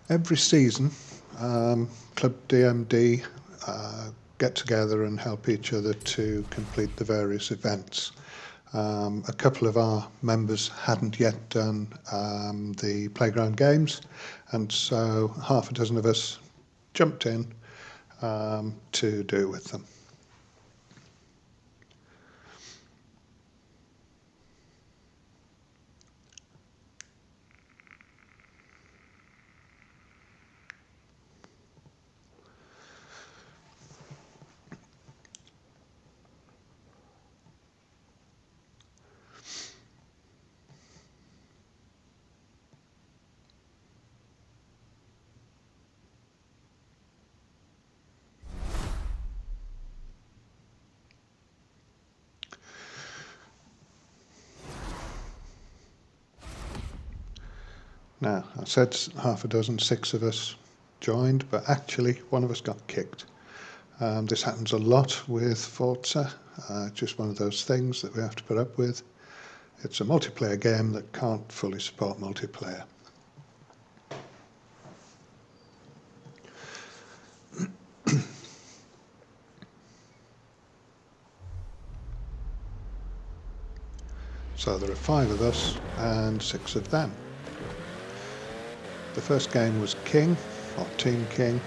Every season, Club DMD get together and help each other to complete the various events. A couple of our members hadn't yet done the playground games, and so half a dozen of us jumped in to do it with them. Now, I said half a dozen, 6 of us joined, but actually one of us got kicked. This happens a lot with Forza, just one of those things that we have to put up with. It's a multiplayer game that can't fully support multiplayer. So there are 5 of us and 6 of them. The first game was King, or Team King,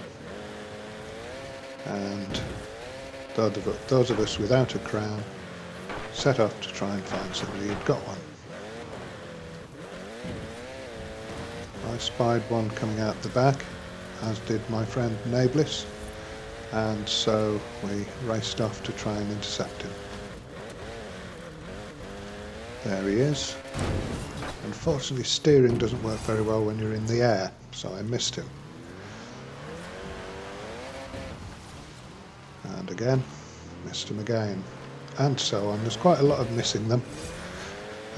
and those of us without a crown set off to try and find somebody who'd got one. I spied one coming out the back, as did my friend Nablis, and so we raced off to try and intercept him. There he is. Unfortunately, steering doesn't work very well when you're in the air, so I missed him. And again, missed him again, and so on. There's quite a lot of missing them.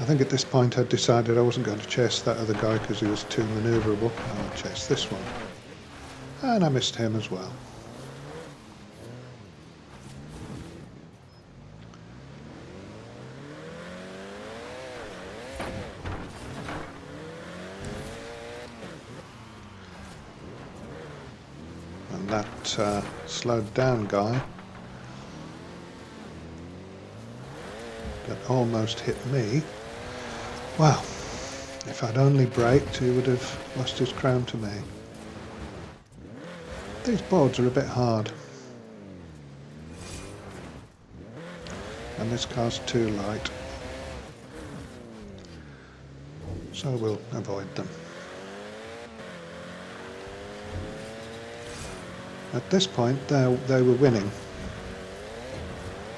I think at this point I'd decided I wasn't going to chase that other guy because he was too manoeuvrable. I'll chase this one. And I missed him as well. And that slowed down guy that almost hit me. Well, if I'd only braked, he would have lost his crown to me. These boards are a bit hard, and this car's too light, so we'll avoid them. At this point, they were winning.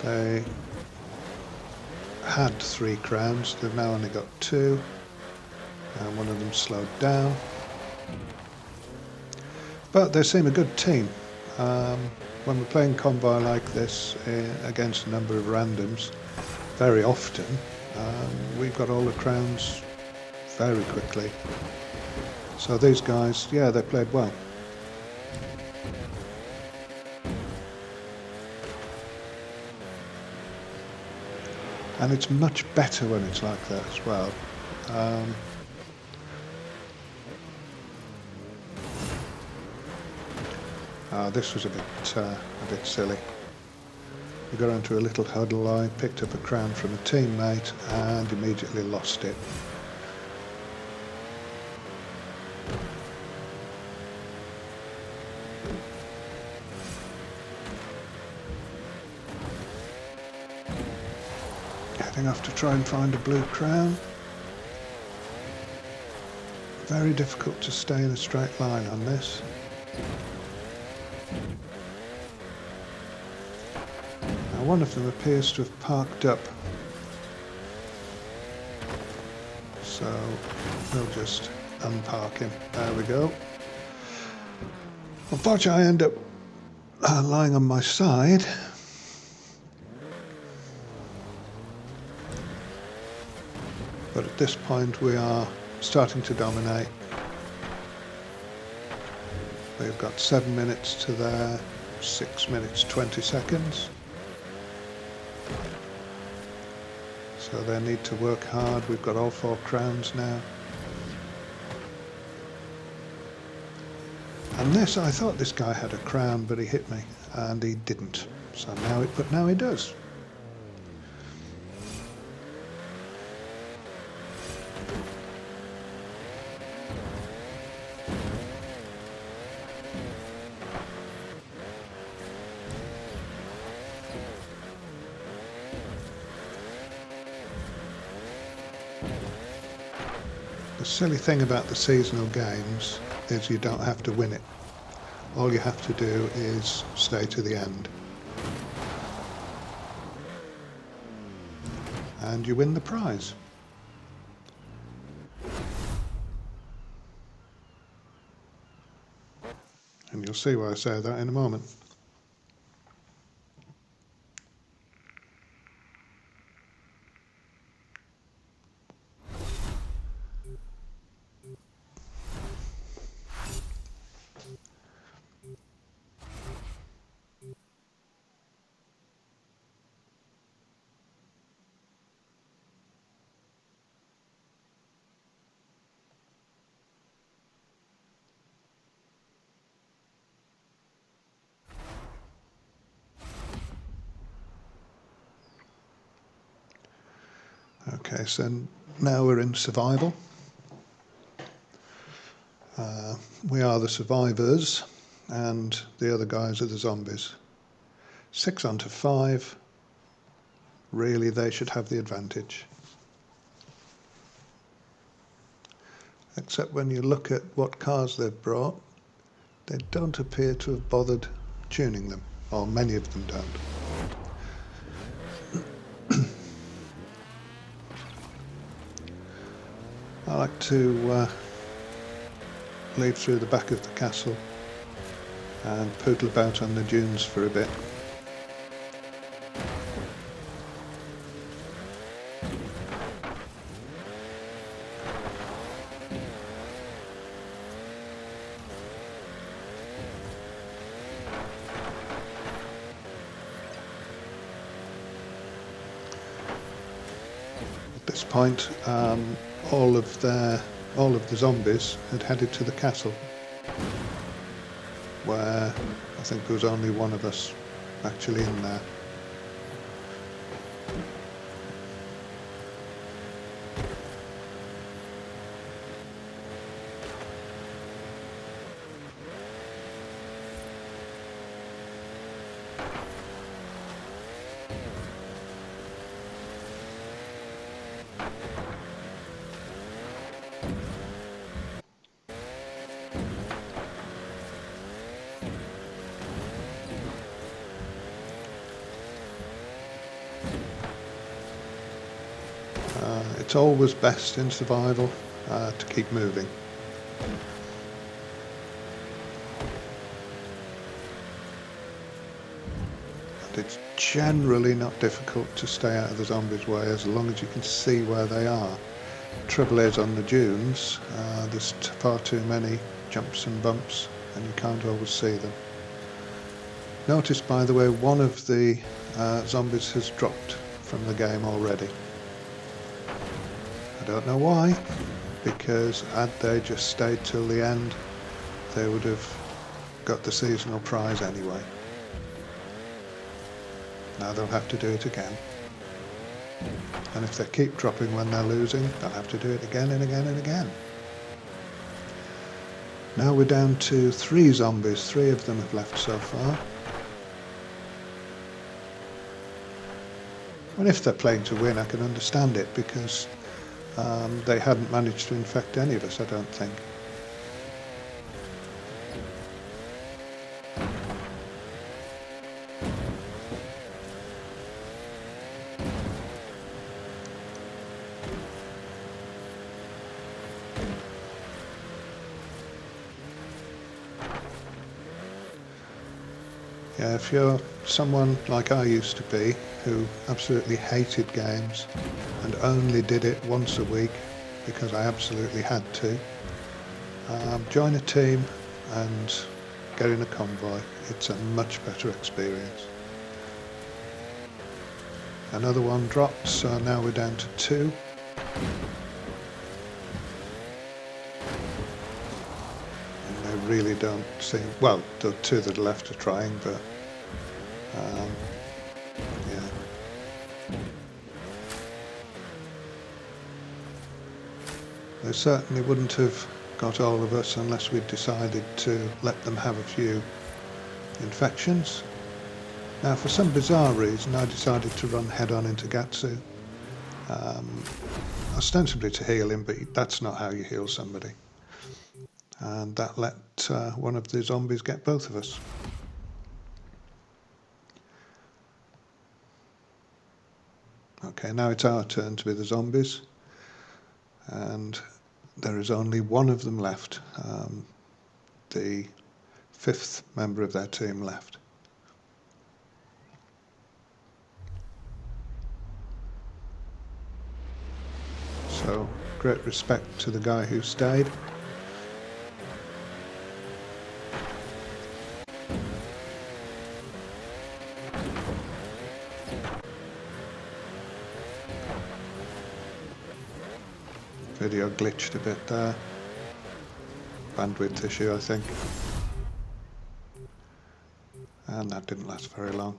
They had 3 crowns, they've now only got 2, and one of them slowed down. But they seem a good team. When we're playing convoy like this against a number of randoms, very often we've got all the crowns very quickly. So these guys, yeah, they played well. And it's much better when it's like that as well. This was a bit silly. We got onto a little huddle. I picked up a crown from a teammate and immediately lost it. Heading off to try and find a blue crown. Very difficult to stay in a straight line on this. Now one of them appears to have parked up, so we'll just unpark him. There we go. Unfortunately, I end up lying on my side. But at this point we are starting to dominate. We've got 7 minutes to their 6 minutes 20 seconds. So they need to work hard. We've got all 4 crowns now. this, I thought this guy had a crown, but he hit me, and he didn't. So now he does. The silly thing about the seasonal games is you don't have to win it. All you have to do is stay to the end. And you win the prize. And you'll see why I say that in a moment. Okay, so now we're in survival. We are the survivors, and the other guys are the zombies. 6 onto 5. Really, they should have the advantage. Except when you look at what cars they've brought, they don't appear to have bothered tuning them, or many of them don't. I like to leave through the back of the castle and poodle about on the dunes for a bit. At this point, all of the zombies had headed to the castle, where I think there was only one of us actually in there. It's always best in survival to keep moving. And it's generally not difficult to stay out of the zombies' way as long as you can see where they are. Trouble is, on the dunes, there's far too many jumps and bumps, and you can't always see them. Notice, by the way, one of the zombies has dropped from the game already. I don't know why, because had they just stayed till the end, they would have got the seasonal prize anyway. Now they'll have to do it again. And if they keep dropping when they're losing, they'll have to do it again and again and again. Now we're down to 3 zombies. 3 of them have left so far. And if they're playing to win, I can understand it, because they hadn't managed to infect any of us, I don't think. Yeah, if you're someone like I used to be, who absolutely hated games and only did it once a week because I absolutely had to, join a team and get in a convoy. It's a much better experience. Another one dropped, so now we're down to 2. And they really don't seem... Well, the two that are left are trying, but... yeah. They certainly wouldn't have got all of us unless we'd decided to let them have a few infections. Now, for some bizarre reason, I decided to run head-on into Gatsu. Ostensibly to heal him, but that's not how you heal somebody. And that let one of the zombies get both of us. Okay, now it's our turn to be the zombies. And there is only one of them left. The fifth member of their team left. So, great respect to the guy who stayed. Video glitched a bit there. Bandwidth issue, I think. And that didn't last very long.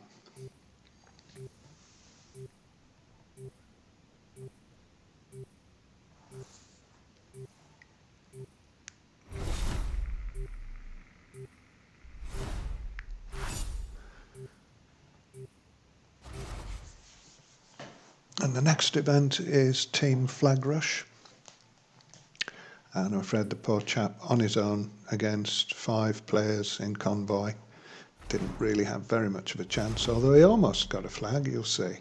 And the next event is Team Flag Rush. And I'm afraid the poor chap on his own against 5 players in convoy didn't really have very much of a chance, although he almost got a flag, you'll see.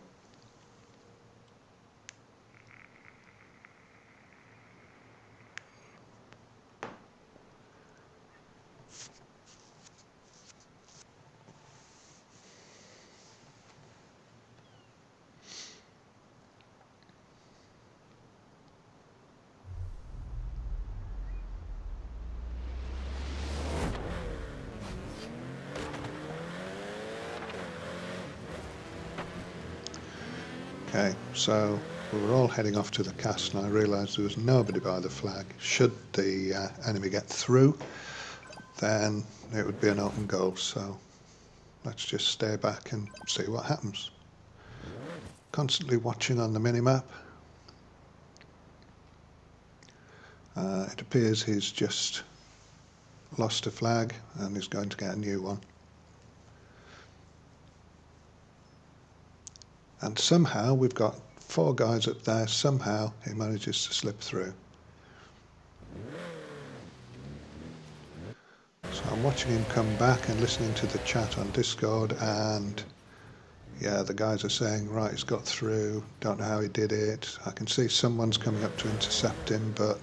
Okay, so we were all heading off to the castle and I realised there was nobody by the flag. Should the enemy get through, then it would be an open goal, so let's just stay back and see what happens. Constantly watching on the minimap. It appears he's just lost a flag and is going to get a new one. And somehow we've got 4 guys up there, somehow he manages to slip through. So I'm watching him come back and listening to the chat on Discord, and yeah, the guys are saying, right, he's got through, don't know how he did it. I can see someone's coming up to intercept him, but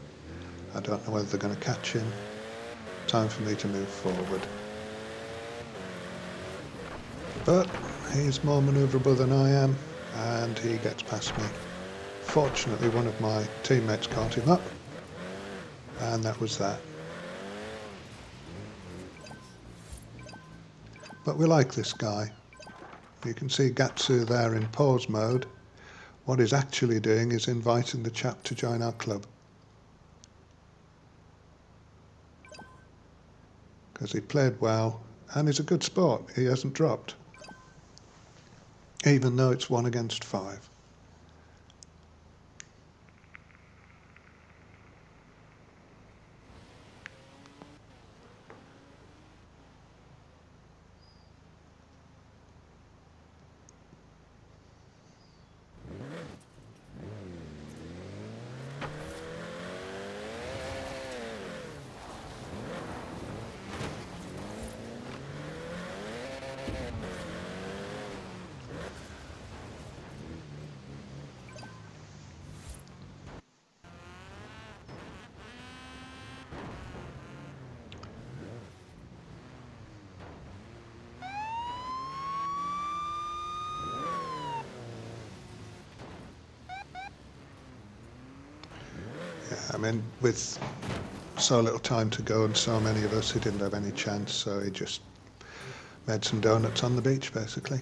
I don't know whether they're going to catch him. Time for me to move forward. But he's more manoeuvrable than I am, and he gets past me. Fortunately, one of my teammates caught him up, and that was that. But we like this guy. You can see Gatsu there in pause mode. What he's actually doing is inviting the chap to join our club. Because he played well, and he's a good sport. He hasn't dropped. Even though it's 1 against 5. I mean, with so little time to go and so many of us, he didn't have any chance, so he just made some donuts on the beach, basically.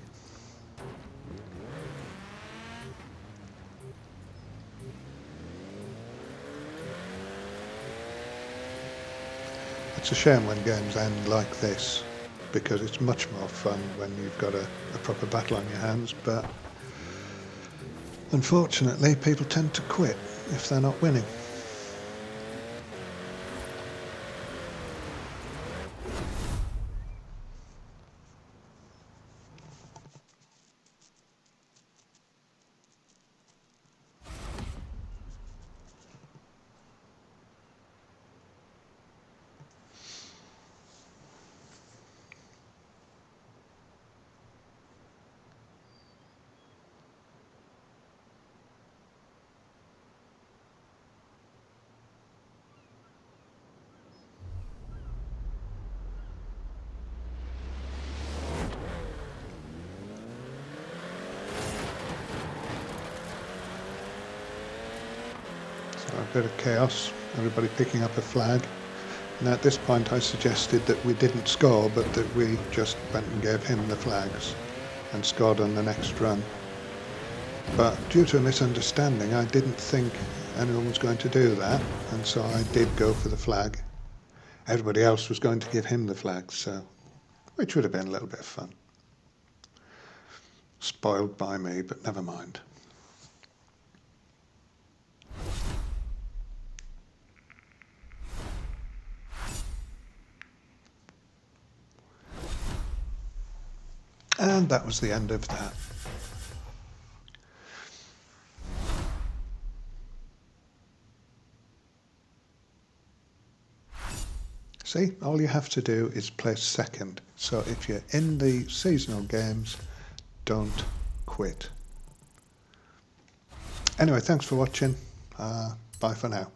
It's a shame when games end like this, because it's much more fun when you've got a proper battle on your hands, but unfortunately people tend to quit if they're not winning. So a bit of chaos, everybody picking up a flag. And at this point I suggested that we didn't score, but that we just went and gave him the flags and scored on the next run. But due to a misunderstanding, I didn't think anyone was going to do that, and so I did go for the flag. Everybody else was going to give him the flags, so which would have been a little bit of fun. Spoiled by me, but never mind. And that was the end of that. See, all you have to do is place second. So if you're in the seasonal games, don't quit. Anyway, thanks for watching. Bye for now.